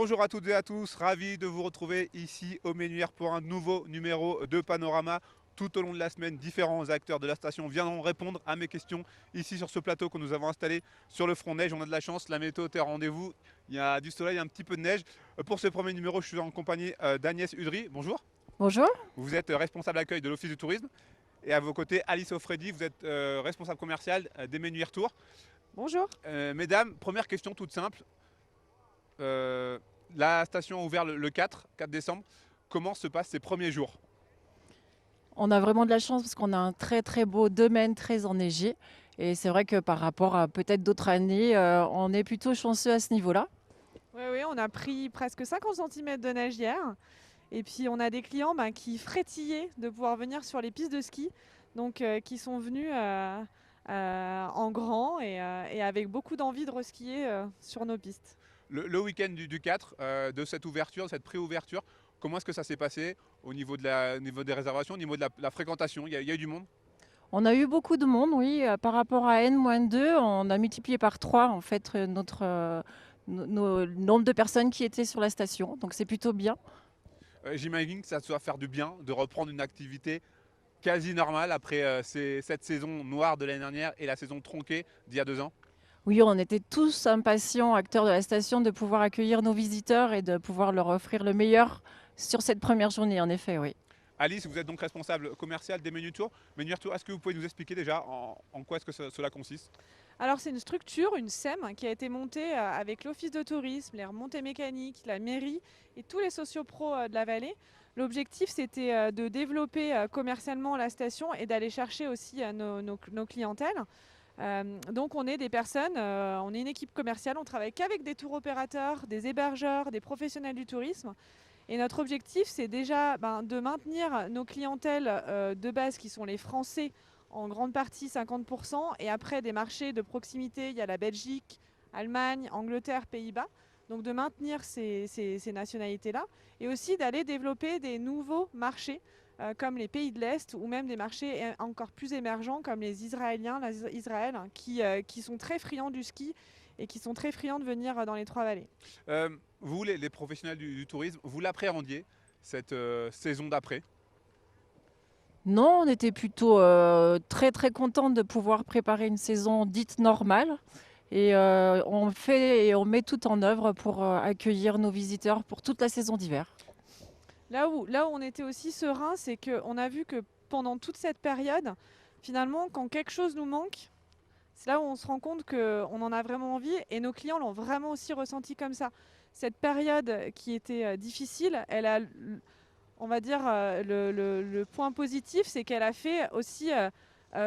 Bonjour à toutes et à tous, ravi de vous retrouver ici au Ménuire pour un nouveau numéro de Panorama. Tout au long de la semaine, différents acteurs de la station viendront répondre à mes questions ici sur ce plateau que nous avons installé sur le front neige. On a de la chance, la météo est au rendez-vous, il y a du soleil, un petit peu de neige. Pour ce premier numéro, je suis en compagnie d'Agnès Udry. Bonjour. Bonjour. Vous êtes responsable accueil de l'Office du tourisme. Et à vos côtés, Alice Offredi, vous êtes responsable commercial des Ménuires Tours. Bonjour. Mesdames, première question toute simple. Euh, la station a ouvert le 4 décembre. Comment se passent ces premiers jours? On a vraiment de la chance parce qu'on a un très très beau domaine très enneigé. Et c'est vrai que par rapport à peut-être d'autres années, on est plutôt chanceux à ce niveau-là. Oui, oui, on a pris presque 50 centimètres de neige hier. Et puis on a des clients qui frétillaient de pouvoir venir sur les pistes de ski, donc qui sont venus en grand et avec beaucoup d'envie de reskier sur nos pistes. Le week-end du 4, de cette ouverture, de cette pré-ouverture, comment est-ce que ça s'est passé au niveau des réservations, au niveau de la fréquentation? Il y a eu du monde? On a eu beaucoup de monde, oui. Par rapport à N-2, on a multiplié par 3 en fait nos nombre de personnes qui étaient sur la station. Donc c'est plutôt bien. J'imagine que ça doit faire du bien de reprendre une activité quasi normale après cette saison noire de l'année dernière et la saison tronquée d'il y a 2 ans. Oui, on était tous impatients, acteurs de la station, de pouvoir accueillir nos visiteurs et de pouvoir leur offrir le meilleur sur cette première journée, en effet, oui. Alice, vous êtes donc responsable commercial des Ménuires Tours. Ménuires Tours, est-ce que vous pouvez nous expliquer déjà en quoi est-ce que cela consiste? Alors c'est une structure, une SEM, qui a été montée avec l'Office de tourisme, les remontées mécaniques, la mairie et tous les sociopros de la vallée. L'objectif, c'était de développer commercialement la station et d'aller chercher aussi nos clientèles. Donc on est des personnes, on est une équipe commerciale, on travaille qu'avec des tours opérateurs, des hébergeurs, des professionnels du tourisme. Et notre objectif, c'est déjà de maintenir nos clientèles de base qui sont les Français, en grande partie 50%, et après des marchés de proximité, il y a la Belgique, Allemagne, Angleterre, Pays-Bas. Donc de maintenir ces nationalités-là, et aussi d'aller développer des nouveaux marchés comme les pays de l'Est, ou même des marchés encore plus émergents comme les Israéliens, Israël, qui sont très friands du ski et qui sont très friands de venir dans les Trois-Vallées. Euh, Vous, les professionnels du tourisme, vous l'appréhendiez, cette saison d'après? Non, on était plutôt très très contents de pouvoir préparer une saison dite normale. Et on fait et on met tout en œuvre pour accueillir nos visiteurs pour toute la saison d'hiver. Là où on était aussi serein, c'est qu'on a vu que pendant toute cette période, finalement, quand quelque chose nous manque, c'est là où on se rend compte qu'on en a vraiment envie, et nos clients l'ont vraiment aussi ressenti comme ça. Cette période qui était difficile, elle a, on va dire, le point positif, c'est qu'elle a fait aussi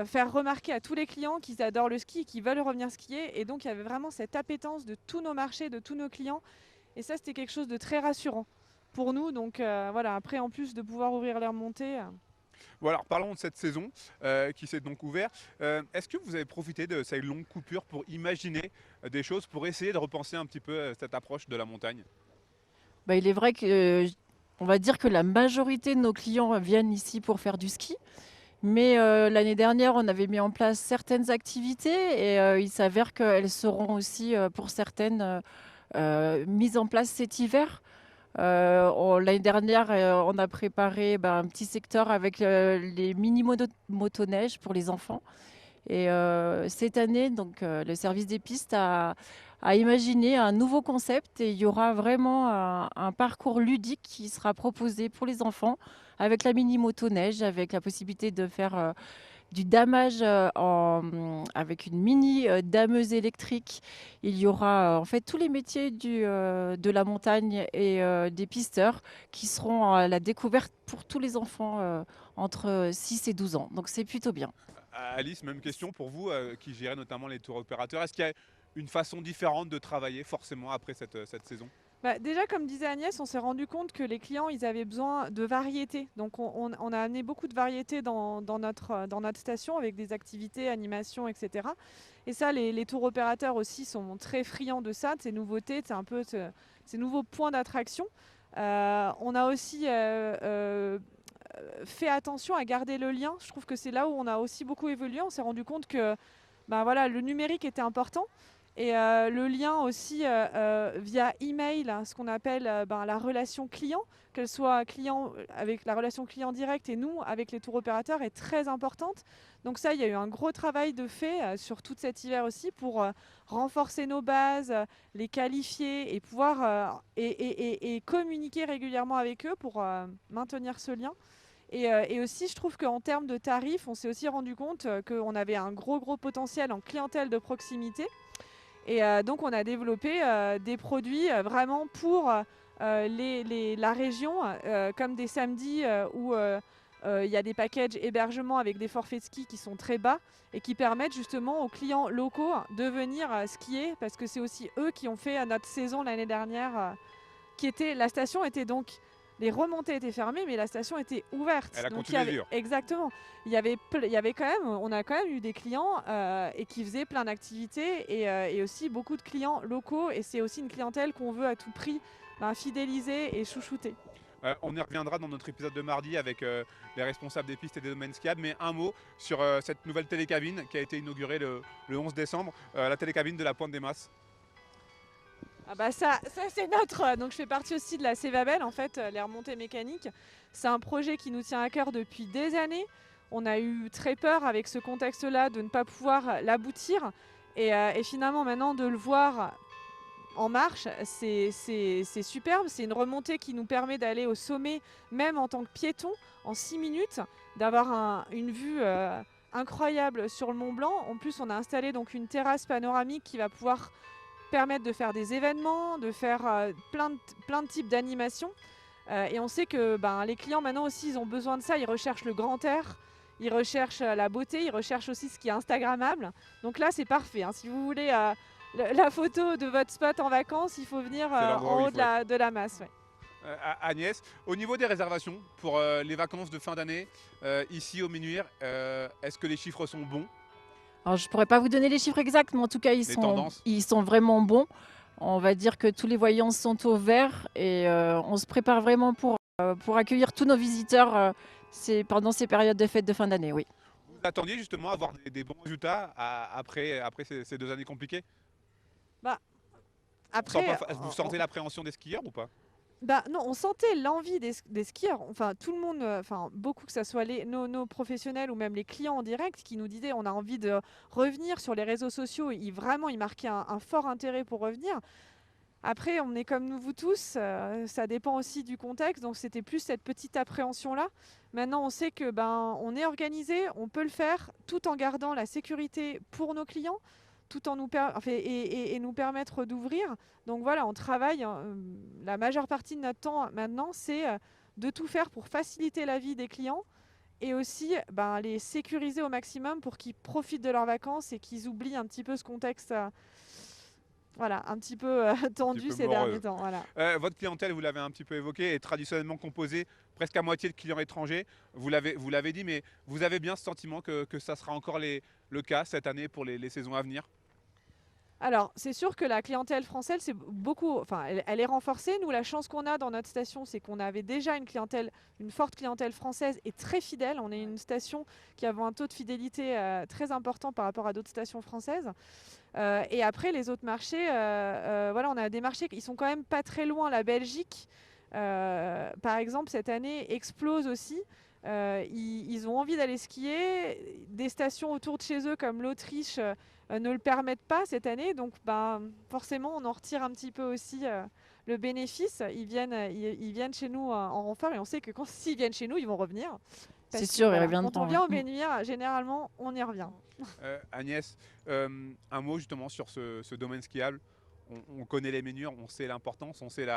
faire remarquer à tous les clients qu'ils adorent le ski, qu'ils veulent revenir skier. Et donc, il y avait vraiment cette appétence de tous nos marchés, de tous nos clients. Et ça, c'était quelque chose de très rassurant pour nous. Donc, voilà, après, en plus de pouvoir ouvrir les remontées. Bon, alors parlons de cette saison qui s'est donc ouverte. Est-ce que vous avez profité de ces longues coupures pour imaginer des choses, pour essayer de repenser un petit peu cette approche de la montagne? Bah, il est vrai que on va dire que la majorité de nos clients viennent ici pour faire du ski. Mais l'année dernière, on avait mis en place certaines activités et il s'avère qu'elles seront aussi pour certaines mises en place cet hiver. L'année dernière, on a préparé un petit secteur avec les mini motoneiges pour les enfants. Et cette année, donc, le service des pistes a imaginé un nouveau concept et il y aura vraiment un parcours ludique qui sera proposé pour les enfants avec la mini motoneige, avec la possibilité de faire du damage avec une mini dameuse électrique. Il y aura en fait tous les métiers de la montagne et des pisteurs qui seront à la découverte pour tous les enfants entre 6 et 12 ans. Donc c'est plutôt bien. Alice, même question pour vous qui gérez notamment les tours opérateurs. Est-ce qu'il y a une façon différente de travailler forcément après cette saison? Déjà, comme disait Agnès, on s'est rendu compte que les clients, ils avaient besoin de variété. Donc, on a amené beaucoup de variété dans notre station avec des activités, animations, etc. Et ça, les tours opérateurs aussi sont très friands de ça, de ces nouveautés, c'est un peu ces nouveaux points d'attraction. On a aussi fait attention à garder le lien. Je trouve que c'est là où on a aussi beaucoup évolué. On s'est rendu compte que voilà, le numérique était important. Et le lien aussi via email, ce qu'on appelle la relation client, qu'elle soit client avec la relation client directe et nous avec les tours opérateurs, est très importante. Donc ça, il y a eu un gros travail de fait sur tout cet hiver aussi pour renforcer nos bases, les qualifier et pouvoir et communiquer régulièrement avec eux pour maintenir ce lien. Et aussi, je trouve qu'en termes de tarifs, on s'est aussi rendu compte qu'on avait un gros potentiel en clientèle de proximité. Et donc, on a développé des produits vraiment pour la région, comme des samedis où il y a des packages hébergement avec des forfaits de ski qui sont très bas et qui permettent justement aux clients locaux de venir skier, parce que c'est aussi eux qui ont fait notre saison l'année dernière, la station était donc, les remontées étaient fermées, mais la station était ouverte. Elle a Donc continué de vivre. exactement. Il y avait quand même, on a quand même eu des clients et qui faisaient plein d'activités et aussi beaucoup de clients locaux. Et c'est aussi une clientèle qu'on veut à tout prix fidéliser et chouchouter. On y reviendra dans notre épisode de mardi avec les responsables des pistes et des domaines skiables, mais un mot sur cette nouvelle télécabine qui a été inaugurée le 11 décembre, la télécabine de la Pointe des Masses. Ah bah ça c'est notre. Donc je fais partie aussi de la Cévabel, en fait, les remontées mécaniques. C'est un projet qui nous tient à cœur depuis des années. On a eu très peur avec ce contexte-là de ne pas pouvoir l'aboutir. Et finalement, maintenant, de le voir en marche, c'est superbe. C'est une remontée qui nous permet d'aller au sommet, même en tant que piéton, en 6 minutes, d'avoir une vue incroyable sur le Mont Blanc. En plus, on a installé donc une terrasse panoramique qui va pouvoir permettre de faire des événements, de faire plein de types d'animations. Et on sait que les clients maintenant aussi, ils ont besoin de ça. Ils recherchent le grand air, ils recherchent la beauté, ils recherchent aussi ce qui est instagrammable. Donc là, c'est parfait, hein. Si vous voulez la photo de votre spot en vacances, il faut venir en haut de la masse. Ouais. Agnès, au niveau des réservations pour les vacances de fin d'année, ici au Ménuire, est-ce que les chiffres sont bons? Alors, je ne pourrais pas vous donner les chiffres exacts, mais en tout cas, ils sont vraiment bons. On va dire que tous les voyants sont au vert et on se prépare vraiment pour accueillir tous nos visiteurs pendant ces périodes de fêtes de fin d'année, oui. Vous attendiez justement à avoir des bons résultats après ces 2 années compliquées? Après, Vous sentez l'appréhension des skieurs ou pas? Non, on sentait l'envie des skieurs, enfin tout le monde, beaucoup, que ce soit nos professionnels ou même les clients en direct, qui nous disaient on a envie de revenir sur les réseaux sociaux. Ils marquaient un fort intérêt pour revenir. Après, on est comme nous vous tous, ça dépend aussi du contexte, donc c'était plus cette petite appréhension-là. Maintenant, on sait que on est organisé, on peut le faire tout en gardant la sécurité pour nos clients, tout en et nous permettre d'ouvrir. Donc voilà, on travaille. La majeure partie de notre temps maintenant, c'est de tout faire pour faciliter la vie des clients et aussi les sécuriser au maximum pour qu'ils profitent de leurs vacances et qu'ils oublient un petit peu ce contexte. Voilà, un petit peu tendu ces derniers temps. Voilà. Votre clientèle, vous l'avez un petit peu évoqué, est traditionnellement composée presque à moitié de clients étrangers. Vous l'avez dit, mais vous avez bien ce sentiment que ça sera encore le cas cette année pour les saisons à venir? Alors, c'est sûr que la clientèle française, elle est renforcée. Nous, la chance qu'on a dans notre station, c'est qu'on avait déjà une forte clientèle française et très fidèle. On est une station qui a un taux de fidélité très important par rapport à d'autres stations françaises. Et après, les autres marchés, on a des marchés qui sont quand même pas très loin. La Belgique, par exemple, cette année explose aussi. Ils ont envie d'aller skier. Des stations autour de chez eux, comme l'Autriche, ne le permettent pas cette année. Donc, forcément, on en retire un petit peu aussi le bénéfice. Ils viennent chez nous en renfort et on sait que s'ils viennent chez nous, ils vont revenir. C'est sûr, ils reviennent. Quand on vient au Ménuire, généralement, on y revient. Agnès, un mot justement sur ce domaine skiable. On connaît les Ménuires, on sait l'importance, on sait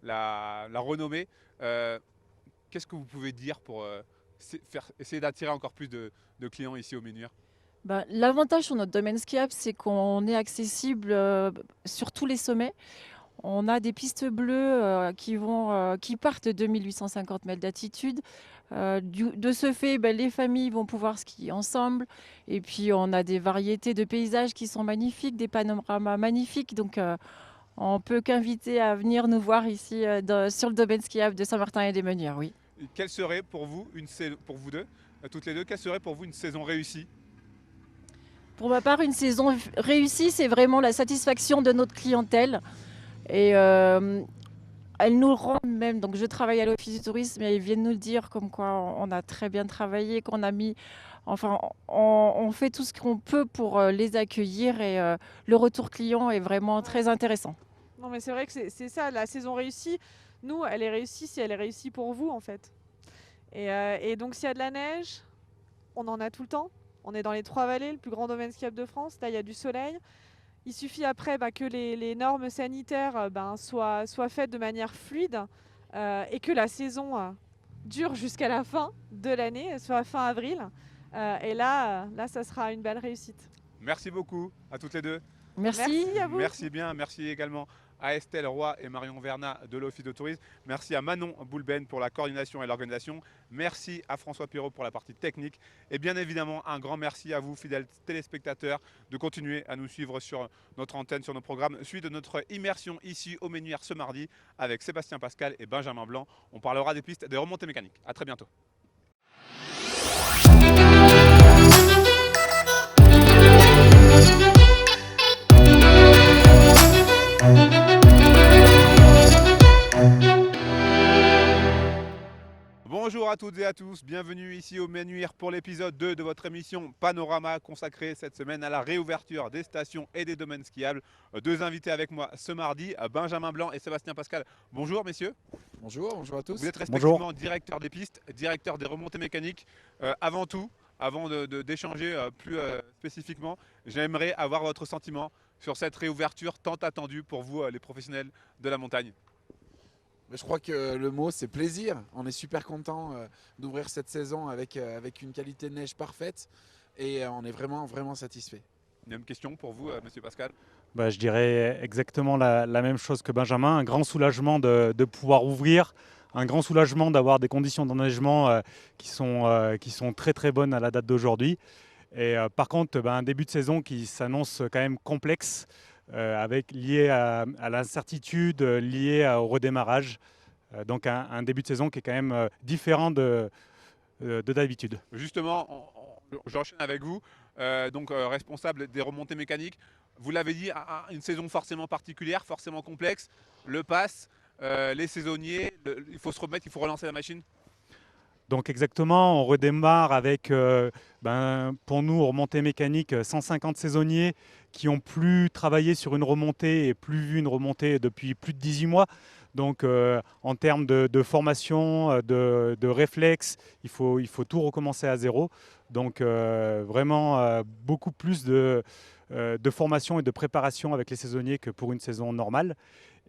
la renommée. Qu'est-ce que vous pouvez dire pour essayer d'attirer encore plus de clients ici au Ménuire? L'avantage sur notre domaine skiable, c'est qu'on est accessible sur tous les sommets. On a des pistes bleues qui partent de 2850 mètres d'altitude. De ce fait, les familles vont pouvoir skier ensemble. Et puis, on a des variétés de paysages qui sont magnifiques, des panoramas magnifiques. Donc, on peut qu'inviter à venir nous voir ici sur le domaine skiable de Saint-Martin et des Meunières, oui. Quelle serait pour vous, pour vous deux, toutes les deux, quelle serait pour vous une saison réussie? Pour ma part, une saison réussie, c'est vraiment la satisfaction de notre clientèle. Et elle nous le rend même. Donc, je travaille à l'Office du tourisme et ils viennent nous le dire comme quoi on a très bien travaillé, qu'on a mis. Enfin, on fait tout ce qu'on peut pour les accueillir et le retour client est vraiment très intéressant. Non, mais c'est vrai que c'est ça, la saison réussie. Nous, elle est réussie si elle est réussie pour vous, en fait. Et donc, s'il y a de la neige, on en a tout le temps. On est dans les Trois-Vallées, le plus grand domaine skiable de France. Là, il y a du soleil. Il suffit après que les normes sanitaires soient faites de manière fluide et que la saison dure jusqu'à la fin de l'année, soit fin avril. Et là, ça sera une belle réussite. Merci beaucoup à toutes les deux. Merci. Merci à vous. Merci bien, merci également à Estelle Roy et Marion Vernat de l'Office de tourisme. Merci à Manon Boulben pour la coordination et l'organisation. Merci à François Pirot pour la partie technique. Et bien évidemment, un grand merci à vous, fidèles téléspectateurs, de continuer à nous suivre sur notre antenne, sur nos programmes. Suite de notre immersion ici au Menuire ce mardi avec Sébastien Pascal et Benjamin Blanc. On parlera des pistes des remontées mécaniques. À très bientôt. Bonjour à toutes et à tous, bienvenue ici au Menuire pour l'épisode 2 de votre émission Panorama consacrée cette semaine à la réouverture des stations et des domaines skiables. Deux invités avec moi ce mardi, Benjamin Blanc et Sébastien Pascal. Bonjour messieurs. Bonjour à tous. Vous êtes respectivement directeur des pistes, directeur des remontées mécaniques. Avant tout, avant d'échanger plus spécifiquement, j'aimerais avoir votre sentiment sur cette réouverture tant attendue pour vous les professionnels de la montagne. Je crois que le mot c'est plaisir. On est super content d'ouvrir cette saison avec une qualité de neige parfaite et on est vraiment satisfait. Une même question pour vous, monsieur Pascal. Je dirais exactement la même chose que Benjamin. Un grand soulagement de pouvoir ouvrir, un grand soulagement d'avoir des conditions d'enneigement qui sont très bonnes à la date d'aujourd'hui. Et par contre, un début de saison qui s'annonce quand même complexe, lié à l'incertitude, lié au redémarrage. Donc un début de saison qui est quand même différent de d'habitude. Justement, j'enchaîne avec vous, responsable des remontées mécaniques. Vous l'avez dit, une saison forcément particulière, forcément complexe. Le pass, les saisonniers, il faut se remettre, il faut relancer la machine. Donc exactement, on redémarre avec, pour nous, remontée mécanique, 150 saisonniers qui ont plus travaillé sur une remontée et plus vu une remontée depuis plus de 18 mois. Donc en termes de formation, de réflexe, il faut tout recommencer à zéro. Donc vraiment beaucoup plus de formation et de préparation avec les saisonniers que pour une saison normale.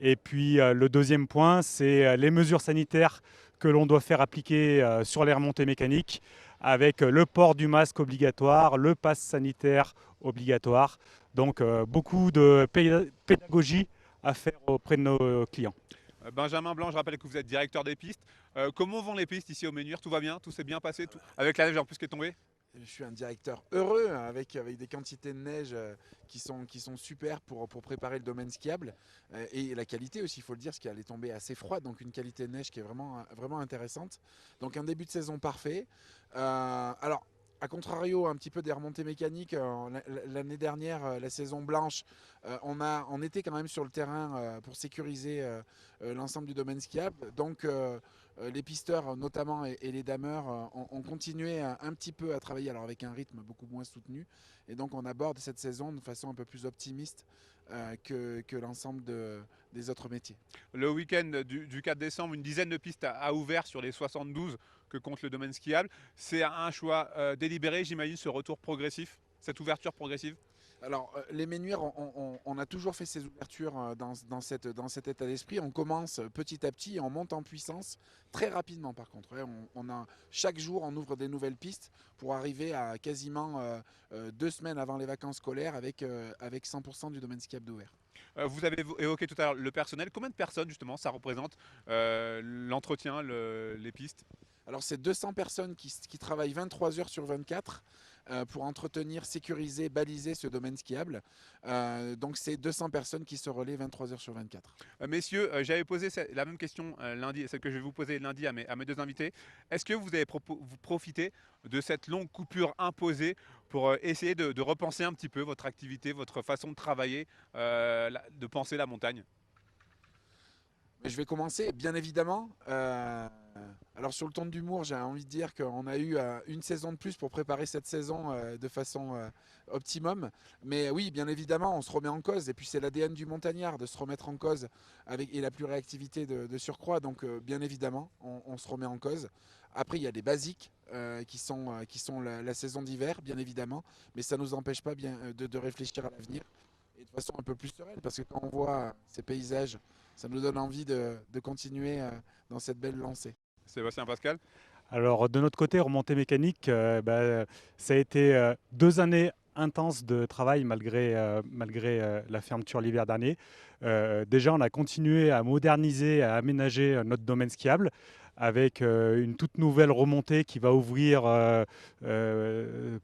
Et puis le deuxième point, c'est les mesures sanitaires que l'on doit faire appliquer sur les remontées mécaniques avec le port du masque obligatoire, le pass sanitaire obligatoire. Donc beaucoup de pédagogie à faire auprès de nos clients. Benjamin Blanc, je rappelle que vous êtes directeur des pistes. Comment vont les pistes ici au Menuire? Tout va bien? Tout s'est bien passé avec la neige en plus qui est tombée? Je suis un directeur heureux avec des quantités de neige qui sont super pour préparer le domaine skiable et la qualité aussi, il faut le dire, parce qu'elle est tombée assez froide, donc une qualité de neige qui est vraiment intéressante. Donc un début de saison parfait. Alors, à contrario un petit peu des remontées mécaniques, l'année dernière, la saison blanche, on était quand même sur le terrain pour sécuriser l'ensemble du domaine skiable. Donc les pisteurs notamment et les dameurs ont continué un petit peu à travailler, alors avec un rythme beaucoup moins soutenu. Et donc on aborde cette saison de façon un peu plus optimiste que l'ensemble des autres métiers. Le week-end du 4 décembre, une dizaine de pistes a ouvert sur les 72 que compte le domaine skiable. C'est un choix délibéré, j'imagine, ce retour progressif, cette ouverture progressive? Alors, les Menuires, on a toujours fait ces ouvertures dans cet état d'esprit. On commence petit à petit et on monte en puissance très rapidement par contre. Chaque jour, on ouvre des nouvelles pistes pour arriver à quasiment 2 semaines avant les vacances scolaires avec 100% du domaine skiable d'ouvert. Vous avez évoqué tout à l'heure le personnel. Combien de personnes justement ça représente l'entretien, les pistes? Alors c'est 200 personnes qui travaillent 23 heures sur 24 pour entretenir, sécuriser, baliser ce domaine skiable. Donc c'est 200 personnes qui se relaient 23 heures sur 24. Messieurs, j'avais posé la même question lundi, celle que je vais vous poser lundi à mes deux invités. Est-ce que vous avez vous profité de cette longue coupure imposée pour essayer de repenser un petit peu votre activité, votre façon de travailler, de penser la montagne? Je vais commencer, bien évidemment. Alors sur le ton d'humour, j'ai envie de dire qu'on a eu une saison de plus pour préparer cette saison de façon optimum. Mais oui, bien évidemment, on se remet en cause. Et puis c'est l'ADN du montagnard de se remettre en cause et la plus réactivité de surcroît. Donc bien évidemment, on se remet en cause. Après, il y a des basiques qui sont la saison d'hiver, bien évidemment. Mais ça ne nous empêche pas de réfléchir à l'avenir. Et de façon un peu plus sereine, parce que quand on voit ces paysages, ça nous donne envie de continuer dans cette belle lancée. Sébastien Pascal? Alors de notre côté, remontée mécanique, ça a été 2 années intenses de travail malgré la fermeture l'hiver dernier. Déjà, on a continué à moderniser, à aménager notre domaine skiable avec une toute nouvelle remontée qui va ouvrir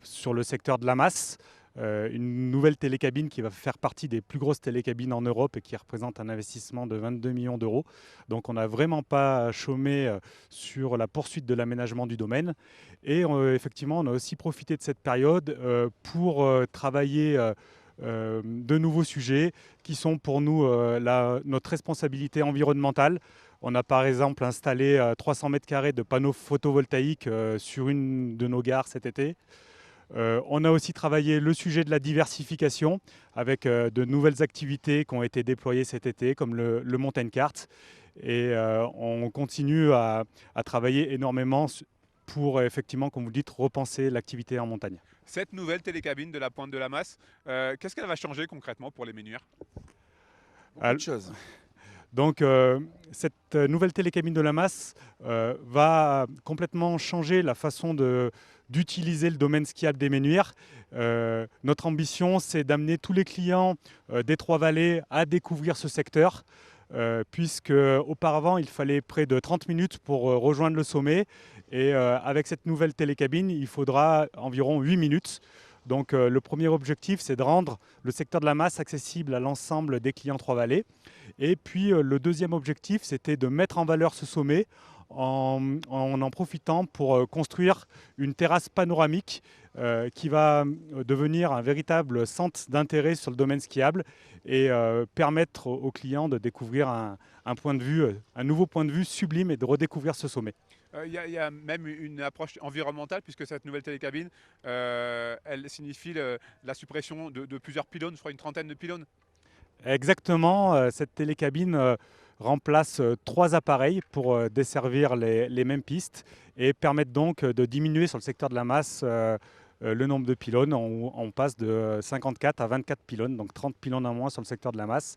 sur le secteur de la Masse. Une nouvelle télécabine qui va faire partie des plus grosses télécabines en Europe et qui représente un investissement de 22 millions d'euros. Donc on n'a vraiment pas chômé sur la poursuite de l'aménagement du domaine. Et effectivement, on a aussi profité de cette période pour travailler de nouveaux sujets qui sont pour nous notre responsabilité environnementale. On a par exemple installé 300 mètres carrés de panneaux photovoltaïques sur une de nos gares cet été. On a aussi travaillé le sujet de la diversification avec de nouvelles activités qui ont été déployées cet été, comme le Mountain Kart. Et on continue à travailler énormément pour effectivement, comme vous le dites, repenser l'activité en montagne. Cette nouvelle télécabine de la Pointe de la Masse, qu'est-ce qu'elle va changer concrètement pour les Ménuires? Beaucoup de choses. Donc cette nouvelle télécabine de la Masse va complètement changer la façon d'utiliser le domaine skiable des Ménuires. Notre ambition, c'est d'amener tous les clients des Trois-Vallées à découvrir ce secteur, puisque auparavant, il fallait près de 30 minutes pour rejoindre le sommet. Et avec cette nouvelle télécabine, il faudra environ 8 minutes. Donc le premier objectif, c'est de rendre le secteur de la Masse accessible à l'ensemble des clients Trois-Vallées. Et puis le deuxième objectif, c'était de mettre en valeur ce sommet en profitant pour construire une terrasse panoramique qui va devenir un véritable centre d'intérêt sur le domaine skiable et permettre aux clients de découvrir un point de vue, un nouveau point de vue sublime et de redécouvrir ce sommet. Il y a même une approche environnementale puisque cette nouvelle télécabine, elle signifie la suppression de plusieurs pylônes, je crois une trentaine de pylônes. Exactement, cette télécabine remplace 3 appareils pour desservir les mêmes pistes et permettre donc de diminuer sur le secteur de la Masse le nombre de pylônes. On passe de 54 à 24 pylônes, donc 30 pylônes en moins sur le secteur de la Masse.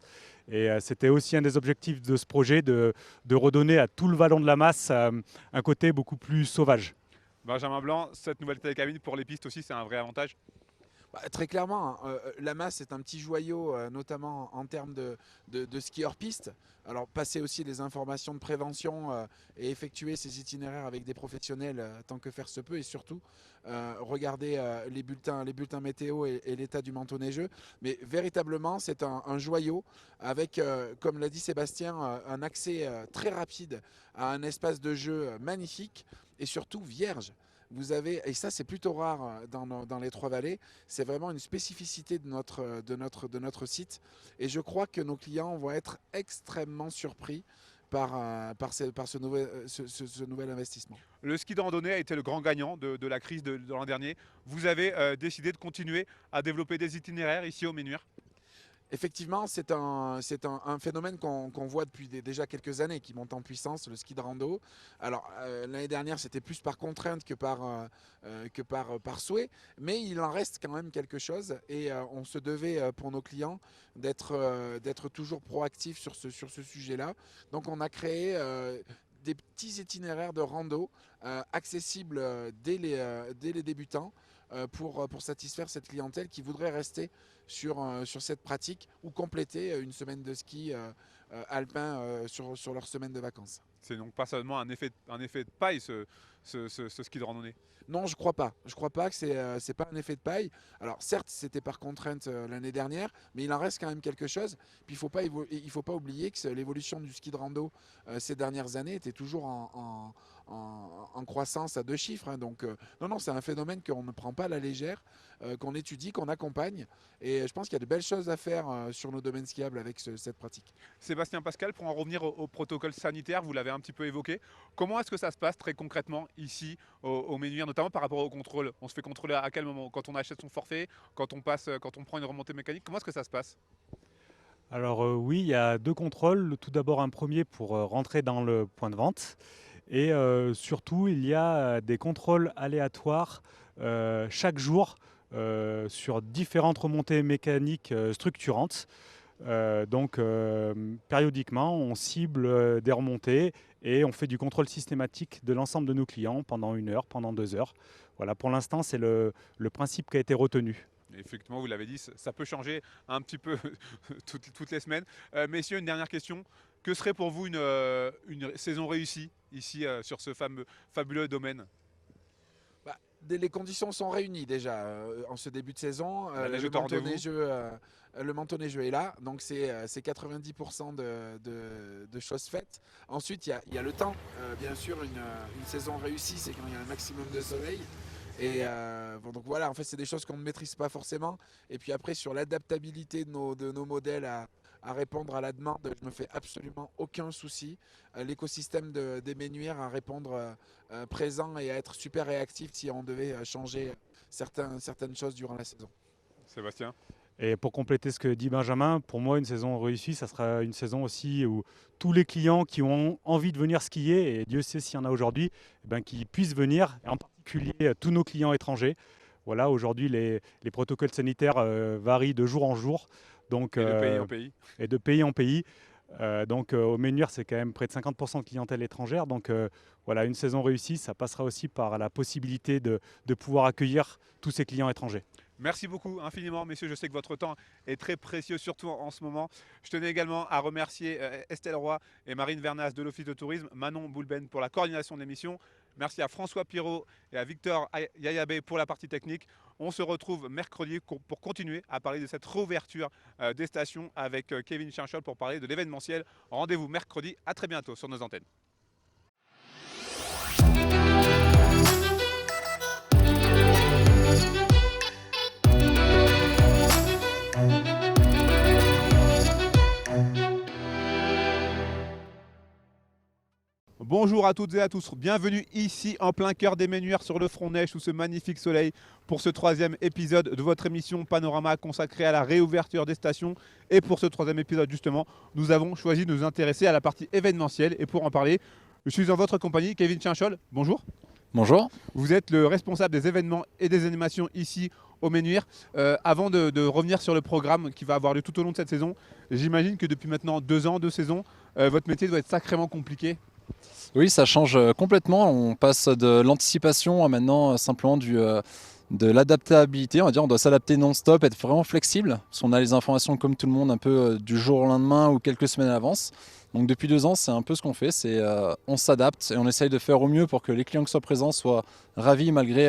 Et c'était aussi un des objectifs de ce projet, de redonner à tout le vallon de la Masse un côté beaucoup plus sauvage. Benjamin Blanc, cette nouvelle télécabine pour les pistes aussi, c'est un vrai avantage? Très clairement, la Masse est un petit joyau, notamment en termes de ski hors piste. Alors passer aussi des informations de prévention et effectuer ces itinéraires avec des professionnels tant que faire se peut, et surtout regarder les bulletins météo et l'état du manteau neigeux. Mais véritablement, c'est un joyau avec, comme l'a dit Sébastien, un accès très rapide à un espace de jeu magnifique et surtout vierge. Vous avez, et ça c'est plutôt rare dans les Trois-Vallées, c'est vraiment une spécificité de notre site, et je crois que nos clients vont être extrêmement surpris par ce nouvel investissement. Le ski de randonnée a été le grand gagnant de la crise de l'an dernier. Vous avez décidé de continuer à développer des itinéraires ici au Ménuires? Effectivement, c'est un phénomène qu'on voit depuis déjà quelques années, qui monte en puissance, le ski de rando. Alors l'année dernière, c'était plus par contrainte que par souhait, mais il en reste quand même quelque chose, et on se devait pour nos clients d'être toujours proactifs sur ce sujet-là. Donc on a créé des petits itinéraires de rando accessibles dès les débutants, pour satisfaire cette clientèle qui voudrait rester sur cette pratique ou compléter une semaine de ski alpin sur leur semaine de vacances. C'est donc pas seulement un effet de paille ce ski de randonnée? Non, je crois pas. Je crois pas que c'est pas un effet de paille. Alors certes, c'était par contrainte l'année dernière, mais il en reste quand même quelque chose. Puis il faut pas oublier que l'évolution du ski de rando ces dernières années était toujours en croissance à 2 chiffres, hein. Donc non, c'est un phénomène qu'on ne prend pas à la légère, qu'on étudie, qu'on accompagne. Et je pense qu'il y a de belles choses à faire sur nos domaines skiables avec cette pratique. Sébastien Pascal, pour en revenir au protocole sanitaire, vous l'avez un petit peu évoqué. Comment est-ce que ça se passe très concrètement ici au Ménuire, notamment par rapport au contrôle? On se fait contrôler à quel moment? Quand on achète son forfait, quand on prend une remontée mécanique, comment est-ce que ça se passe? Alors oui, il y a 2 contrôles. Tout d'abord un premier pour rentrer dans le point de vente. Et surtout, il y a des contrôles aléatoires chaque jour sur différentes remontées mécaniques structurantes. Donc périodiquement, on cible des remontées et on fait du contrôle systématique de l'ensemble de nos clients pendant 1 heure, pendant 2 heures. Voilà, pour l'instant, c'est le principe qui a été retenu. Effectivement, vous l'avez dit, ça peut changer un petit peu toutes les semaines. Messieurs, une dernière question. Que serait pour vous une saison réussie ici sur ce fabuleux domaine? Les conditions sont réunies déjà en ce début de saison. La neige est au rendez-vous. Le manteau neigeux est là, donc c'est 90% de choses faites. Ensuite, il y a le temps. Bien sûr, une saison réussie, c'est quand il y a un maximum de soleil. Et donc voilà, en fait, c'est des choses qu'on ne maîtrise pas forcément. Et puis après, sur l'adaptabilité de nos modèles à répondre à la demande, je me fais absolument aucun souci. L'écosystème des Ménuires à répondre présent et à être super réactif si on devait changer certaines choses durant la saison. Sébastien? Et pour compléter ce que dit Benjamin, pour moi, une saison réussie, ça sera une saison aussi où tous les clients qui ont envie de venir skier, et Dieu sait s'il y en a aujourd'hui, qu'ils puissent venir, et en particulier tous nos clients étrangers. Voilà, aujourd'hui, les protocoles sanitaires varient de jour en jour. Donc, Et de pays en pays. Et de pays en pays. Donc au Ménuire, c'est quand même près de 50% de clientèle étrangère. Donc voilà, une saison réussie, ça passera aussi par la possibilité de pouvoir accueillir tous ces clients étrangers. Merci beaucoup infiniment, messieurs. Je sais que votre temps est très précieux, surtout en ce moment. Je tenais également à remercier Estelle Roy et Marine Vernas de l'Office de tourisme, Manon Boulben pour la coordination de l'émission. Merci à François Pirot et à Victor Yayabé pour la partie technique. On se retrouve mercredi pour continuer à parler de cette réouverture des stations avec Kevin Chinchol pour parler de l'événementiel. Rendez-vous mercredi. À très bientôt sur nos antennes. Bonjour à toutes et à tous, bienvenue ici en plein cœur des Ménuires sur le front neige sous ce magnifique soleil pour ce 3e épisode de votre émission Panorama consacrée à la réouverture des stations. Et pour ce 3e épisode justement, nous avons choisi de nous intéresser à la partie événementielle. Et pour en parler, je suis en votre compagnie, Kevin Chinchol, bonjour. Bonjour. Vous êtes le responsable des événements et des animations ici au Ménuires. Avant de revenir sur le programme qui va avoir lieu tout au long de cette saison, j'imagine que depuis maintenant 2 ans, 2 saisons, votre métier doit être sacrément compliqué. Oui, ça change complètement. On passe de l'anticipation à maintenant simplement de l'adaptabilité. On va dire, on doit s'adapter non-stop, être vraiment flexible. Parce qu'on a les informations comme tout le monde un peu du jour au lendemain ou quelques semaines à l'avance. Donc depuis 2 ans, c'est un peu ce qu'on fait. On s'adapte et on essaye de faire au mieux pour que les clients qui soient présents soient ravis malgré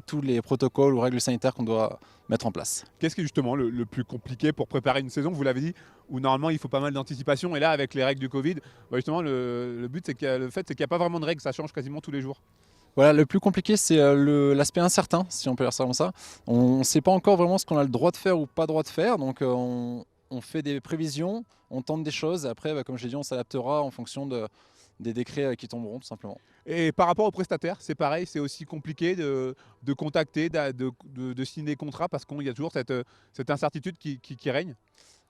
tous les protocoles ou règles sanitaires qu'on doit mettre en place. Qu'est-ce qui est justement le plus compliqué pour préparer une saison? Vous l'avez dit, où normalement il faut pas mal d'anticipation. Et là, avec les règles du Covid, justement, le but, c'est qu'il n'y a pas vraiment de règles. Ça change quasiment tous les jours. Voilà, le plus compliqué, c'est l'aspect incertain, si on peut dire ça comme ça. On ne sait pas encore vraiment ce qu'on a le droit de faire ou pas le droit de faire. Donc on fait des prévisions, on tente des choses. Et après, comme j'ai dit, on s'adaptera en fonction des décrets qui tomberont, tout simplement. Et par rapport aux prestataires, c'est pareil, c'est aussi compliqué de contacter, de signer des contrats parce qu'il y a toujours cette incertitude qui règne.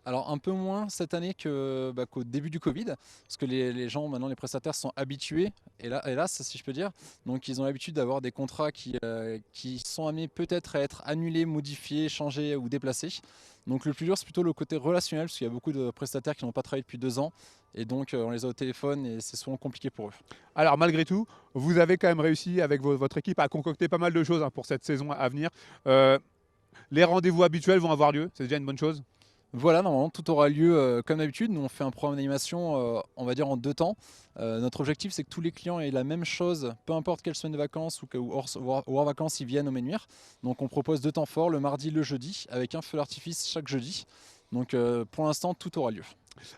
Alors un peu moins cette année qu'au début du Covid, parce que les gens, maintenant les prestataires sont habitués, hélas si je peux dire, donc ils ont l'habitude d'avoir des contrats qui sont amenés peut-être à être annulés, modifiés, changés ou déplacés. Donc le plus dur c'est plutôt le côté relationnel, parce qu'il y a beaucoup de prestataires qui n'ont pas travaillé depuis 2 ans, et donc on les a au téléphone et c'est souvent compliqué pour eux. Alors malgré tout, vous avez quand même réussi avec votre équipe à concocter pas mal de choses pour cette saison à venir. Les rendez-vous habituels vont avoir lieu, c'est déjà une bonne chose. Voilà, normalement tout aura lieu comme d'habitude. Nous on fait un programme d'animation, on va dire en 2 temps. Notre objectif c'est que tous les clients aient la même chose, peu importe quelle semaine de vacances ou hors vacances ils viennent au Ménuire. Donc on propose 2 temps forts, le mardi, le jeudi, avec un feu d'artifice chaque jeudi. Donc pour l'instant tout aura lieu.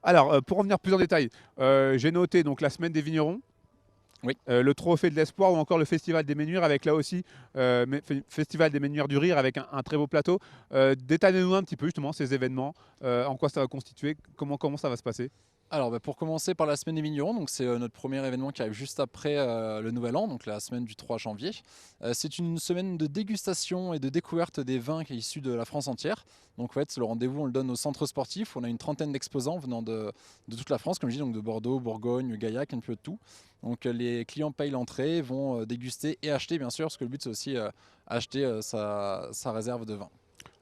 Alors, pour revenir plus en détail, j'ai noté donc la semaine des vignerons, Oui. le trophée de l'espoir ou encore le festival des Ménuires avec là aussi festival des Ménuires du rire avec un très beau plateau. Détaillez-nous un petit peu justement ces événements, en quoi ça va constituer, comment ça va se passer. Alors pour commencer par la semaine des vignerons, donc c'est notre premier événement qui arrive juste après le Nouvel An, donc la semaine du 3 janvier. C'est une semaine de dégustation et de découverte des vins qui est issus de la France entière. Donc en fait, le rendez-vous on le donne au centre sportif. On a une trentaine d'exposants venant de toute la France, comme je dis, donc de Bordeaux, Bourgogne, Gaillac, un peu de tout. Donc les clients payent l'entrée, vont déguster et acheter bien sûr, parce que le but c'est aussi acheter sa réserve de vin.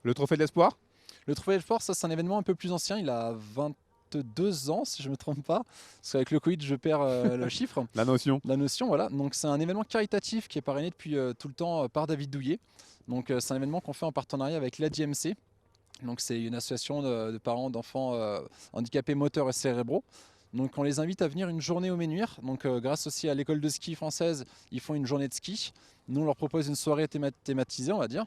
Le trophée de l'espoir. Le Trophée d'Espoir, ça c'est un événement un peu plus ancien, il a 22 ans si je ne me trompe pas, parce qu'avec le Covid je perds le chiffre, La notion. la notion, voilà. Donc c'est un événement caritatif qui est parrainé depuis tout le temps par David Douillet. Donc c'est un événement qu'on fait en partenariat avec l'ADMC. Donc c'est une association de parents d'enfants handicapés moteurs et cérébraux. Donc on les invite à venir une journée au Ménuire. Donc grâce aussi à l'école de ski française, ils font une journée de ski. Nous on leur propose une soirée thématisée, on va dire.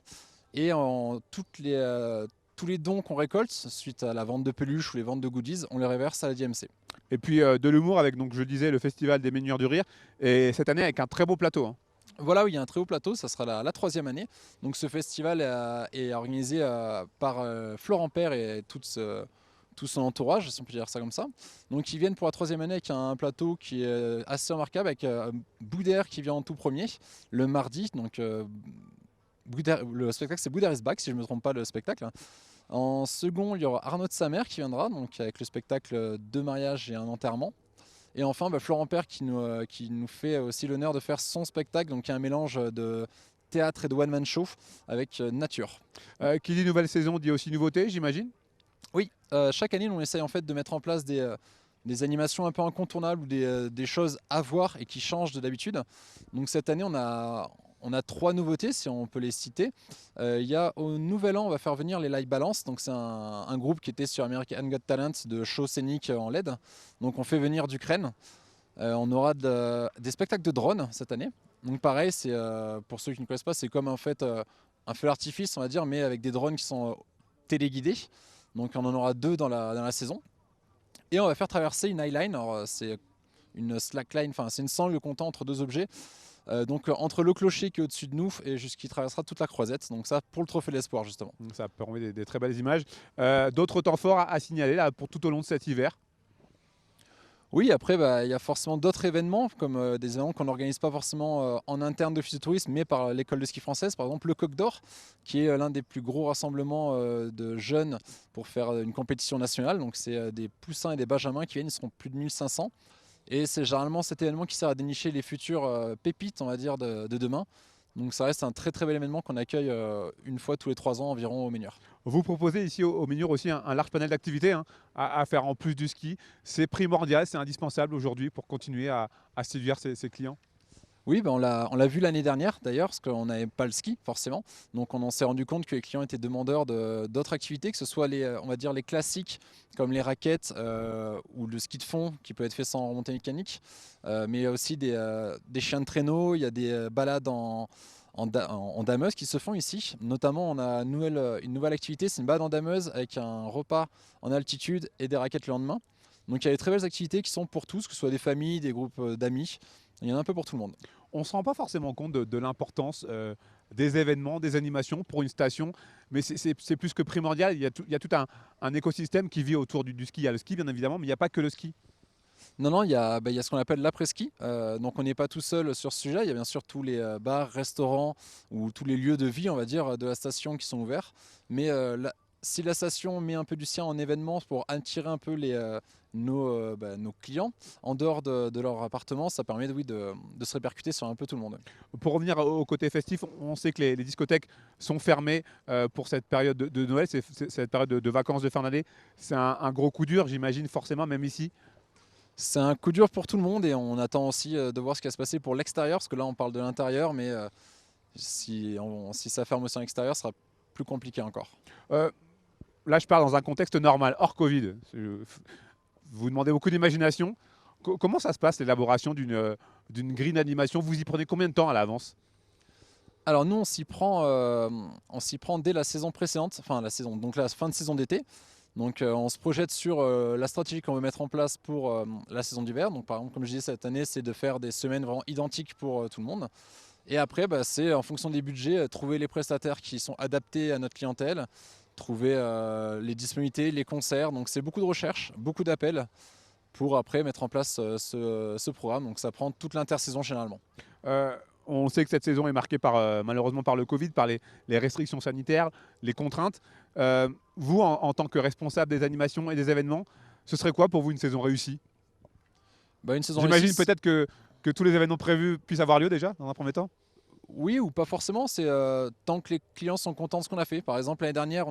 Et tous les dons qu'on récolte suite à la vente de peluches ou les ventes de goodies, on les reverse à la DMC. Et puis de l'humour avec, donc je disais, le festival des Ménuires du rire. Et cette année avec un très beau plateau, hein. Voilà, oui, il y a un très haut plateau, ça sera la 3e année. Donc ce festival est organisé par Florent Père et tout son entourage, si on peut dire ça comme ça. Donc ils viennent pour la 3e année avec un plateau qui est assez remarquable, avec Boudère qui vient en tout premier, le mardi. Donc le spectacle c'est Boudère is back, si je ne me trompe pas le spectacle. En second, il y aura Arnaud de Samer qui viendra, donc avec le spectacle Deux mariages et un enterrement. Et enfin, Florent Père qui nous fait aussi l'honneur de faire son spectacle, donc il y a un mélange de théâtre et de one-man show avec nature. Qui dit nouvelle saison dit aussi nouveauté, j'imagine. Oui, chaque année, on essaye en fait de mettre en place des animations un peu incontournables ou des choses à voir et qui changent de d'habitude. Donc cette année, on a 3 nouveautés, si on peut les citer. Il y a au Nouvel An, on va faire venir les Live Balance. Donc c'est un groupe qui était sur American Got Talent de show scénique en LED. Donc on fait venir d'Ukraine. On aura des spectacles de drones cette année. Donc pareil, c'est pour ceux qui ne connaissent pas, c'est comme en fait un feu d'artifice, on va dire, mais avec des drones qui sont téléguidés. Donc on en aura 2 dans la saison. Et on va faire traverser une highline. Alors c'est une slackline, enfin c'est une sangle comptant entre 2 objets. Donc entre le clocher qui est au-dessus de nous et qui traversera toute la croisette. Donc ça pour le trophée de l'espoir justement. Donc ça permet des très belles images. D'autres temps forts à signaler là pour tout au long de cet hiver. Oui, après il y a forcément d'autres événements, comme des événements qu'on n'organise pas forcément en interne d'office de tourisme, mais par l'école de ski française, par exemple le Coq d'Or, qui est l'un des plus gros rassemblements de jeunes pour faire une compétition nationale. Donc c'est des poussins et des benjamins qui viennent, ils seront plus de 1500. Et c'est généralement cet événement qui sert à dénicher les futures pépites, on va dire, de demain. Donc ça reste un très très bel événement qu'on accueille une fois tous les 3 ans environ au Ménuire. Vous proposez ici au Ménuire aussi un large panel d'activités, hein, à faire en plus du ski. C'est primordial, c'est indispensable aujourd'hui pour continuer à séduire ses clients. Oui, on l'a vu l'année dernière d'ailleurs, parce qu'on n'avait pas le ski forcément. Donc on s'est rendu compte que les clients étaient demandeurs d'autres activités, que ce soit on va dire les classiques comme les raquettes ou le ski de fond qui peut être fait sans remontée mécanique. Mais il y a aussi des chiens de traîneau, il y a des balades en dameuse qui se font ici. Notamment, on a une nouvelle activité, c'est une balade en dameuse avec un repas en altitude et des raquettes le lendemain. Donc il y a des très belles activités qui sont pour tous, que ce soit des familles, des groupes d'amis. Il y en a un peu pour tout le monde. On ne se rend pas forcément compte de l'importance des événements, des animations pour une station, mais c'est plus que primordial. Il y a tout un écosystème qui vit autour du ski. Il y a le ski, bien évidemment, mais il n'y a pas que le ski. Non, il y a ce qu'on appelle l'après-ski. Donc on n'est pas tout seul sur ce sujet. Il y a bien sûr tous les bars, restaurants ou tous les lieux de vie, on va dire, de la station qui sont ouverts. Mais si la station met un peu du sien en événement pour attirer un peu nos clients en dehors de leur appartement, ça permet de se répercuter sur un peu tout le monde. Pour revenir au côté festif, on sait que les discothèques sont fermées pour cette période de Noël, cette période de vacances de fin d'année. C'est un gros coup dur, j'imagine, forcément, même ici. C'est un coup dur pour tout le monde et on attend aussi de voir ce qui va se passer pour l'extérieur, parce que là on parle de l'intérieur, mais si ça ferme aussi en extérieur, ce sera plus compliqué encore. là je parle dans un contexte normal, hors Covid. Vous demandez beaucoup d'imagination. Comment ça se passe l'élaboration d'une grille d'animation? Vous y prenez combien de temps à l'avance? Alors nous, on s'y prend dès la saison précédente, enfin la saison, donc la fin de saison d'été. Donc on se projette sur la stratégie qu'on veut mettre en place pour la saison d'hiver. Donc par exemple, comme je disais, cette année, c'est de faire des semaines vraiment identiques pour tout le monde. Et après, c'est en fonction des budgets, trouver les prestataires qui sont adaptés à notre clientèle, trouver les disponibilités, les concerts. Donc c'est beaucoup de recherche, beaucoup d'appels pour après mettre en place ce programme. Donc ça prend toute l'intersaison généralement. On sait que cette saison est marquée malheureusement par le Covid, par les restrictions sanitaires, les contraintes. Vous, en tant que responsable des animations et des événements, ce serait quoi pour vous une saison réussie? Une saison J'imagine réussie, peut-être que tous les événements prévus puissent avoir lieu déjà, dans un premier temps. oui ou pas forcément, c'est tant que les clients sont contents de ce qu'on a fait. Par exemple, l'année dernière,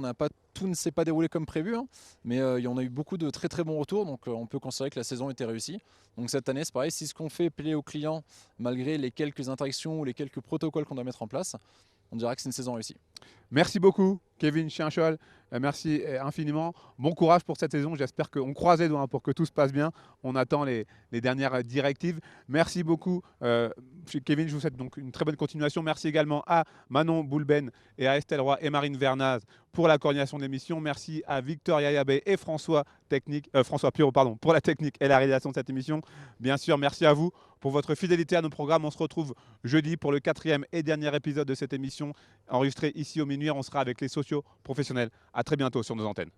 tout ne s'est pas déroulé comme prévu, hein, mais il y en a eu beaucoup de très très bons retours, donc on peut considérer que la saison était réussie. Donc cette année, c'est pareil, si ce qu'on fait plaît aux clients, malgré les quelques interactions ou les quelques protocoles qu'on doit mettre en place, on dira que c'est une saison réussie. Merci beaucoup, Kevin Chienchol. Merci infiniment. Bon courage pour cette saison. J'espère qu'on croise les doigts pour que tout se passe bien. On attend les dernières directives. Merci beaucoup, Kevin. Je vous souhaite donc une très bonne continuation. Merci également à Manon Boulben et à Estelle Roy et Marine Vernaz pour la coordination de l'émission. Merci à Victor Yayabé et François Pirot pour la technique et la réalisation de cette émission. Bien sûr, merci à vous pour votre fidélité à nos programmes. On se retrouve jeudi pour le 4e et dernier épisode de cette émission enregistrée ici au Ménuire. On sera avec les sociaux professionnels. À très bientôt sur nos antennes.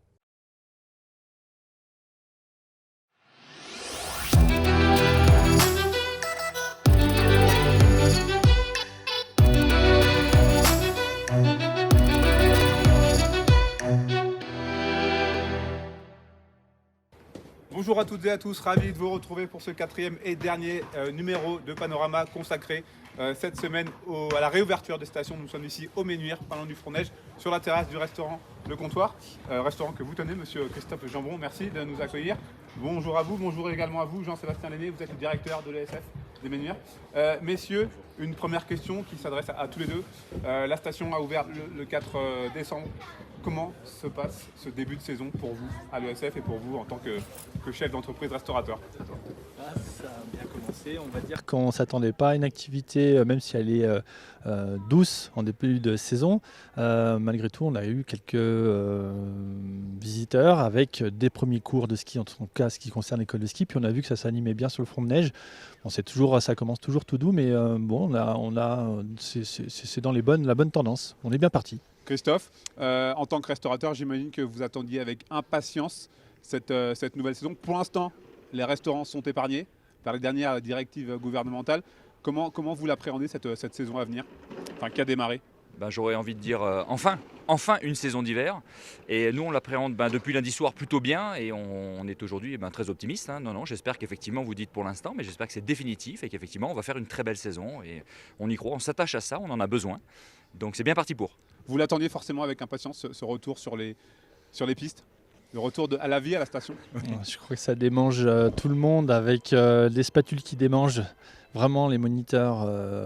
Bonjour à toutes et à tous, ravi de vous retrouver pour ce 4e et dernier numéro de Panorama consacré cette semaine à la réouverture des stations. Nous sommes ici au Ménuire, parlant du Front-Neige, sur la terrasse du restaurant Le Comptoir, restaurant que vous tenez, monsieur Christophe Jambon. Merci de nous accueillir. Bonjour à vous, bonjour également à vous, Jean-Sébastien Lenné, vous êtes le directeur de l'ESF des Ménuires. Messieurs, une première question qui s'adresse à tous les deux. La station a ouvert le 4 décembre. Comment se passe ce début de saison pour vous à l'ESF et pour vous en tant que chef d'entreprise restaurateur? Ça a bien commencé. On va dire qu'on ne s'attendait pas à une activité, même si elle est douce en début de saison. Malgré tout, on a eu quelques visiteurs avec des premiers cours de ski, en tout cas ce qui concerne l'école de ski. Puis on a vu que ça s'animait bien sur le front de neige. Bon, ça commence toujours tout doux, mais c'est dans la bonne tendance. On est bien parti. Christophe, en tant que restaurateur, j'imagine que vous attendiez avec impatience cette nouvelle saison. Pour l'instant, les restaurants sont épargnés par les dernières directives gouvernementales. Comment vous l'appréhendez cette saison à venir, qui a démarré? J'aurais envie de dire enfin une saison d'hiver. Et nous, on l'appréhende depuis lundi soir plutôt bien. Et on est aujourd'hui très optimiste. Non, j'espère qu'effectivement, vous dites pour l'instant, mais j'espère que c'est définitif et qu'effectivement, on va faire une très belle saison. Et on y croit, on s'attache à ça, on en a besoin. Donc c'est bien parti pour. Vous l'attendiez forcément avec impatience, ce retour sur les pistes? Le retour à la vie à la station? Je crois que ça démange tout le monde avec des spatules qui démangent. Vraiment, les moniteurs,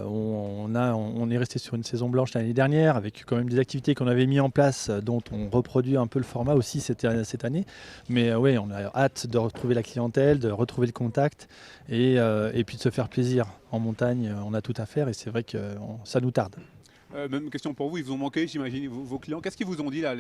on est resté sur une saison blanche l'année dernière avec quand même des activités qu'on avait mis en place dont on reproduit un peu le format aussi cette année. Mais oui, on a hâte de retrouver la clientèle, de retrouver le contact et puis de se faire plaisir. En montagne, on a tout à faire et c'est vrai que ça nous tarde. Même question pour vous, ils vous ont manqué, j'imagine, vos clients. Qu'est-ce qu'ils vous ont dit là?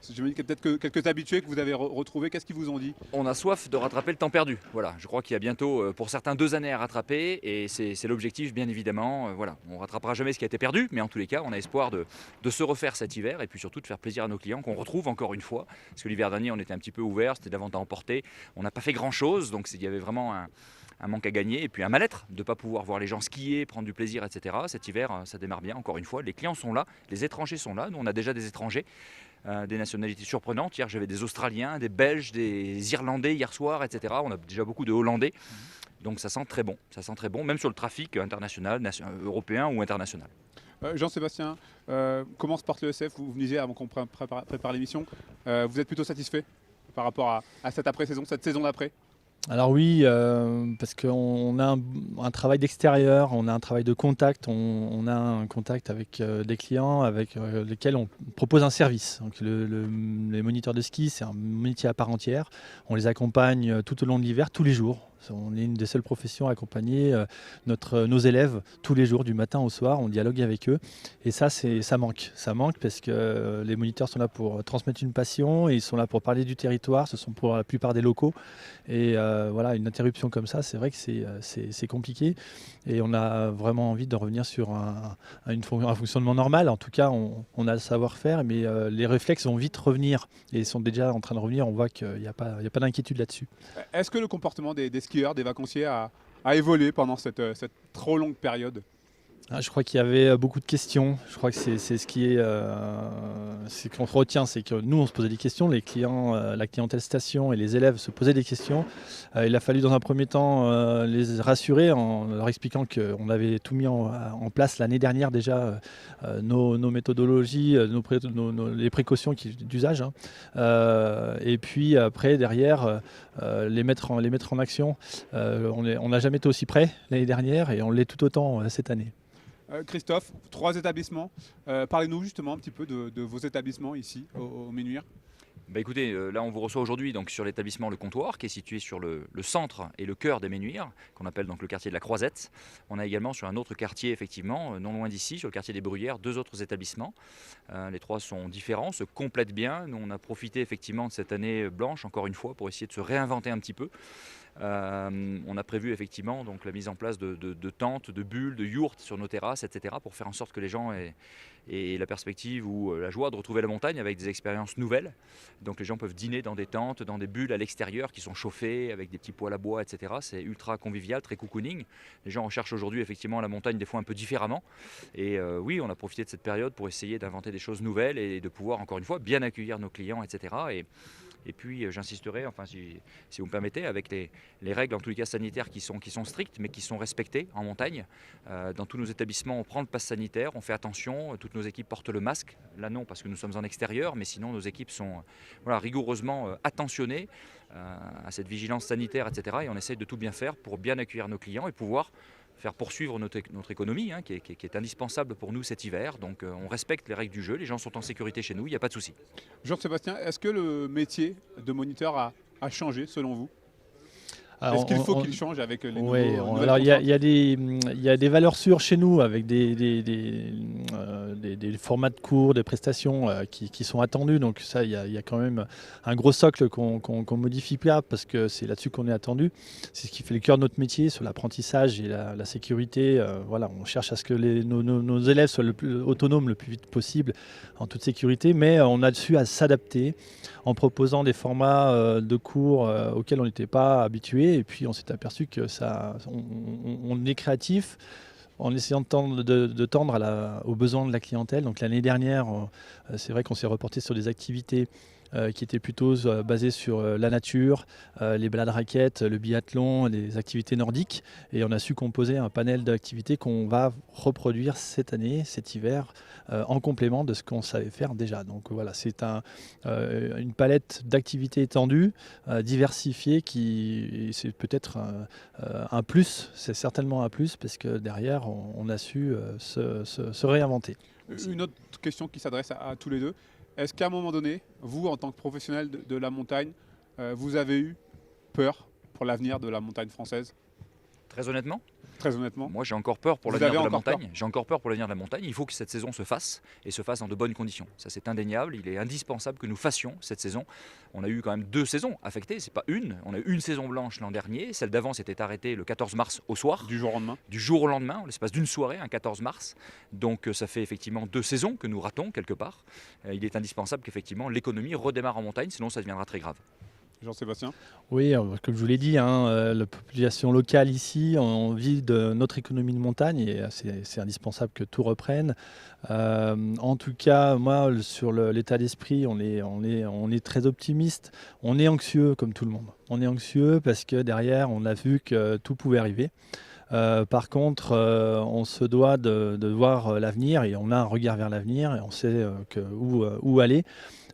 J'imagine qu'il y a peut-être quelques habitués que vous avez retrouvés. Qu'est-ce qu'ils vous ont dit? On a soif de rattraper le temps perdu. Voilà, je crois qu'il y a bientôt, pour certains, 2 années à rattraper. Et c'est l'objectif, bien évidemment. Voilà, on ne rattrapera jamais ce qui a été perdu. Mais en tous les cas, on a espoir de se refaire cet hiver. Et puis surtout de faire plaisir à nos clients, qu'on retrouve encore une fois. Parce que l'hiver dernier, on était un petit peu ouvert, c'était davantage à emporter. On n'a pas fait grand-chose. Donc il y avait vraiment un manque à gagner et puis un mal-être de ne pas pouvoir voir les gens skier, prendre du plaisir, etc. Cet hiver, ça démarre bien, encore une fois. Les clients sont là, les étrangers sont là. Nous, on a déjà des étrangers, des nationalités surprenantes. Hier, j'avais des Australiens, des Belges, des Irlandais hier soir, etc. On a déjà beaucoup de Hollandais. Donc ça sent très bon, même sur le trafic international, européen ou international. Jean-Sébastien, comment se porte l'ESF? Vous me disiez avant qu'on prépare l'émission, vous êtes plutôt satisfait par rapport à cette après-saison, cette saison d'après? Alors oui, parce qu'on a un travail d'extérieur, on a un travail de contact, on a un contact avec des clients avec lesquels on propose un service. Donc les moniteurs de ski, c'est un métier à part entière. On les accompagne tout au long de l'hiver, tous les jours. On est une des seules professions à accompagner nos élèves tous les jours, du matin au soir. On dialogue avec eux. Et ça manque. Ça manque parce que les moniteurs sont là pour transmettre une passion, et ils sont là pour parler du territoire. Ce sont pour la plupart des locaux. Et voilà, une interruption comme ça, c'est vrai que c'est compliqué. Et on a vraiment envie de revenir sur un fonctionnement normal. En tout cas, on a le savoir-faire, mais les réflexes vont vite revenir et sont déjà en train de revenir. On voit qu'il n'y a pas d'inquiétude là-dessus. Est-ce que le comportement des skieurs, des vacanciers a évolué pendant cette trop longue période? Je crois qu'il y avait beaucoup de questions. Je crois que c'est ce qui est, c'est qu'on retient, c'est que nous on se posait des questions, les clients, la clientèle station et les élèves se posaient des questions. Il a fallu dans un premier temps les rassurer en leur expliquant qu'on avait tout mis en place l'année dernière déjà, nos méthodologies, les précautions d'usage. Et puis après derrière les mettre en action. On n'a jamais été aussi près l'année dernière et on l'est tout autant cette année. Christophe, 3 établissements. Parlez-nous justement un petit peu de vos établissements ici au Ménuire. Bah écoutez, là on vous reçoit aujourd'hui donc sur l'établissement Le Comptoir qui est situé sur le centre et le cœur des Ménuires, qu'on appelle donc le quartier de la Croisette. On a également sur un autre quartier effectivement, non loin d'ici, sur le quartier des Bruyères, 2 autres établissements. Les 3 sont différents, se complètent bien. Nous on a profité effectivement de cette année blanche encore une fois pour essayer de se réinventer un petit peu. On a prévu effectivement donc la mise en place de tentes, de bulles, de yourtes sur nos terrasses, etc. pour faire en sorte que les gens aient la perspective ou la joie de retrouver la montagne avec des expériences nouvelles. Donc les gens peuvent dîner dans des tentes, dans des bulles à l'extérieur qui sont chauffées avec des petits poêles à bois, etc. C'est ultra convivial, très cocooning. Les gens recherchent aujourd'hui effectivement la montagne des fois un peu différemment. Et oui, on a profité de cette période pour essayer d'inventer des choses nouvelles et de pouvoir encore une fois bien accueillir nos clients, etc. Et puis j'insisterai, enfin si vous me permettez, avec les règles en tous les cas sanitaires qui sont strictes mais qui sont respectées en montagne. Dans tous nos établissements on prend le pass sanitaire, on fait attention, toutes nos équipes portent le masque. Là non parce que nous sommes en extérieur, mais sinon nos équipes sont rigoureusement attentionnées à cette vigilance sanitaire, etc. Et on essaye de tout bien faire pour bien accueillir nos clients et pouvoir faire poursuivre notre économie qui est indispensable pour nous cet hiver. Donc on respecte les règles du jeu, les gens sont en sécurité chez nous, il n'y a pas de souci. Jean-Sébastien, est-ce que le métier de moniteur a changé selon vous? Alors, est-ce qu'il faut qu'il change avec les nouveaux alors il y a des valeurs sûres chez nous avec des formats de cours, des prestations qui sont attendus. Donc ça, il y a quand même un gros socle qu'on modifie pas parce que c'est là-dessus qu'on est attendu. C'est ce qui fait le cœur de notre métier, sur l'apprentissage et la sécurité. Voilà, on cherche à ce que nos élèves soient le plus autonomes le plus vite possible en toute sécurité, mais on a su à s'adapter en proposant des formats de cours auxquels on n'était pas habitué. Et puis on s'est aperçu que on est créatif en essayant de tendre aux besoins de la clientèle. Donc l'année dernière, c'est vrai qu'on s'est reporté sur des activités qui étaient plutôt basées sur la nature, les balades raquettes, le biathlon, les activités nordiques. Et on a su composer un panel d'activités qu'on va reproduire cette année, cet hiver, en complément de ce qu'on savait faire déjà. Donc voilà, c'est une palette d'activités étendues, diversifiées, c'est peut-être un plus, c'est certainement un plus, parce que derrière, on a su se réinventer. Une autre question qui s'adresse à tous les deux. Est-ce qu'à un moment donné, vous, en tant que professionnel de la montagne, vous avez eu peur pour l'avenir de la montagne française? Très honnêtement, moi j'ai encore peur pour l'avenir de la montagne. J'ai encore peur pour l'avenir de la montagne. Il faut que cette saison se fasse et se fasse dans de bonnes conditions. Ça c'est indéniable. Il est indispensable que nous fassions cette saison. On a eu quand même 2 saisons affectées, c'est pas une. On a eu une saison blanche l'an dernier. Celle d'avant s'était arrêtée le 14 mars au soir. Du jour au lendemain. Du jour au lendemain, en l'espace d'une soirée, un 14 mars. Donc ça fait effectivement 2 saisons que nous ratons quelque part. Il est indispensable qu'effectivement l'économie redémarre en montagne, sinon ça deviendra très grave. Jean-Sébastien? Oui, comme je vous l'ai dit, la population locale ici, on vit de notre économie de montagne et c'est indispensable que tout reprenne. En tout cas, moi, sur l'état d'esprit, on est très optimiste. On est anxieux comme tout le monde. On est anxieux parce que derrière, on a vu que tout pouvait arriver. Par contre, on se doit de voir l'avenir et on a un regard vers l'avenir et on sait où aller.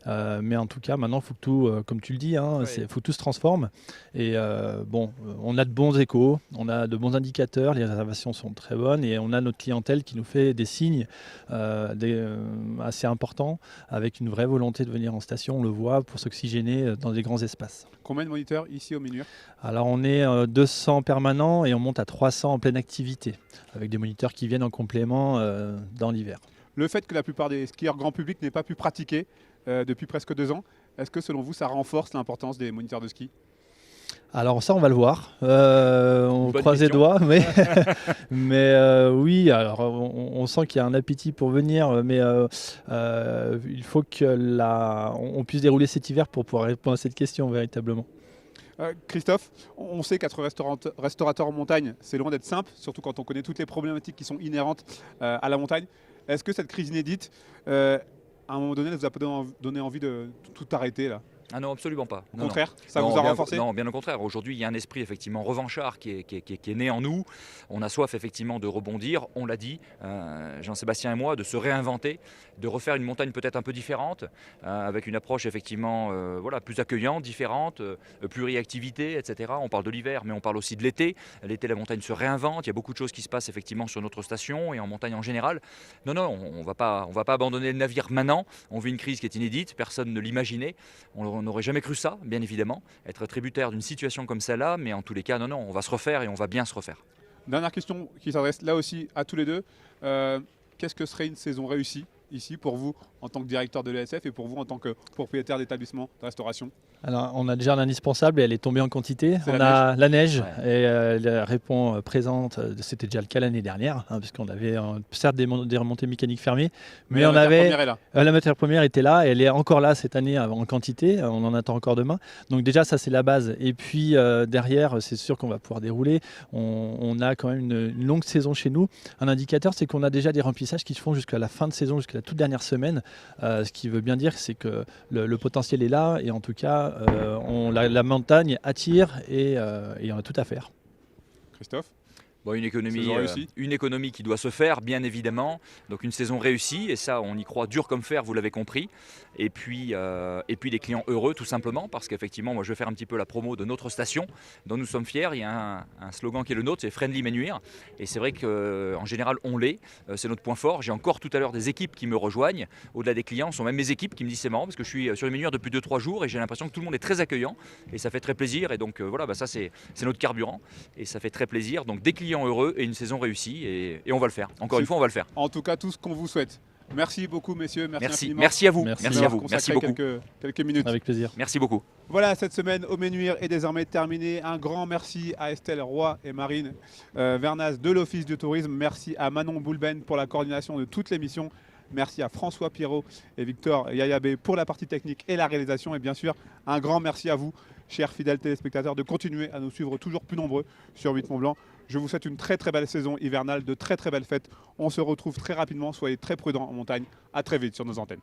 Mais en tout cas, maintenant, il faut que tout, comme tu le dis, hein, faut que tout se transforme. Et on a de bons échos, on a de bons indicateurs, les réservations sont très bonnes et on a notre clientèle qui nous fait des signes assez importants avec une vraie volonté de venir en station, on le voit, pour s'oxygéner dans des grands espaces. Combien de moniteurs ici au Ménuire? Alors on est 200 permanents et on monte à 300 en pleine activité, avec des moniteurs qui viennent en complément dans l'hiver. Le fait que la plupart des skieurs grand public n'aient pas pu pratiquer depuis presque 2 ans, est-ce que selon vous ça renforce l'importance des moniteurs de ski? Alors ça, on va le voir. On Bonne croise les question. doigts, mais oui. Alors on sent qu'il y a un appétit pour venir, mais il faut que on puisse dérouler cet hiver pour pouvoir répondre à cette question véritablement. Christophe, on sait qu'être restaurateur en montagne, c'est loin d'être simple, surtout quand on connaît toutes les problématiques qui sont inhérentes à la montagne. Est-ce que cette crise inédite, à un moment donné, ne vous a pas donné envie de tout arrêter là? Ah non, absolument pas. Au Non, contraire, ça non, vous a bien, renforcé? non, bien au contraire. Aujourd'hui, il y a un esprit effectivement revanchard qui est né en nous. On a soif effectivement de rebondir, on l'a dit, Jean-Sébastien et moi, de se réinventer, de refaire une montagne peut-être un peu différente, avec une approche effectivement plus accueillante, différente, pluriactivité, etc. On parle de l'hiver, mais on parle aussi de l'été. L'été, la montagne se réinvente. Il y a beaucoup de choses qui se passent effectivement sur notre station et en montagne en général. Non, on va pas abandonner le navire maintenant. On vit une crise qui est inédite, personne ne l'imaginait. On n'aurait jamais cru ça, bien évidemment, être tributaire d'une situation comme celle-là, mais en tous les cas, non, on va se refaire et on va bien se refaire. Dernière question qui s'adresse là aussi à tous les deux. Qu'est-ce que serait une saison réussie ici pour vous en tant que directeur de l'ESF et pour vous en tant que propriétaire d'établissement de restauration? Alors, on a déjà l'indispensable et elle est tombée en quantité. C'est On la a la neige Ouais. et elle répond présente. C'était déjà le cas l'année dernière, hein, puisqu'on avait certes des remontées mécaniques fermées, mais la on matière avait première est là. la matière première était là, et elle est encore là cette année en quantité. On en attend encore demain. Donc déjà, ça c'est la base. Et puis derrière, c'est sûr qu'on va pouvoir dérouler. On a quand même une longue saison chez nous. Un indicateur, c'est qu'on a déjà des remplissages qui se font jusqu'à la fin de saison, jusqu'à la toute dernière semaine. Ce qui veut bien dire c'est que le potentiel est là, et en tout cas, la montagne attire et on a tout à faire. Christophe? Bon, Saison réussie. une économie qui doit se faire, bien évidemment. Donc une saison réussie, et ça, on y croit dur comme fer, vous l'avez compris. Et puis des clients heureux, tout simplement, parce qu'effectivement, moi, je vais faire un petit peu la promo de notre station, dont nous sommes fiers. Il y a un slogan qui est le nôtre, c'est Friendly Ménuire. Et c'est vrai qu'en général, on l'est. C'est notre point fort. J'ai encore tout à l'heure des équipes qui me rejoignent. Au-delà des clients, ce sont même mes équipes qui me disent c'est marrant, parce que je suis sur les Ménuires depuis 2-3 jours et j'ai l'impression que tout le monde est très accueillant. Et ça fait très plaisir. Et donc ça, c'est notre carburant. Et ça fait très plaisir. Donc des clients heureux et une saison réussie, et on va le faire. Encore une fois, on va le faire. En tout cas, tout ce qu'on vous souhaite. Merci beaucoup, messieurs. Merci infiniment. Merci à vous. Merci. Merci à vous. Merci Consacré beaucoup. quelques minutes. Avec plaisir. Merci beaucoup. Voilà, cette semaine au Ménuire est désormais terminée. Un grand merci à Estelle Roy et Marine Vernaz de l'Office du Tourisme. Merci à Manon Boulben pour la coordination de toute l'émission. Merci à François Pirot et Victor Yayabé pour la partie technique et la réalisation. Et bien sûr, un grand merci à vous, chers fidèles téléspectateurs, de continuer à nous suivre toujours plus nombreux sur 8 Mont Blanc. Je vous souhaite une très très belle saison hivernale, de très très belles fêtes. On se retrouve très rapidement. Soyez très prudents en montagne. À très vite sur nos antennes.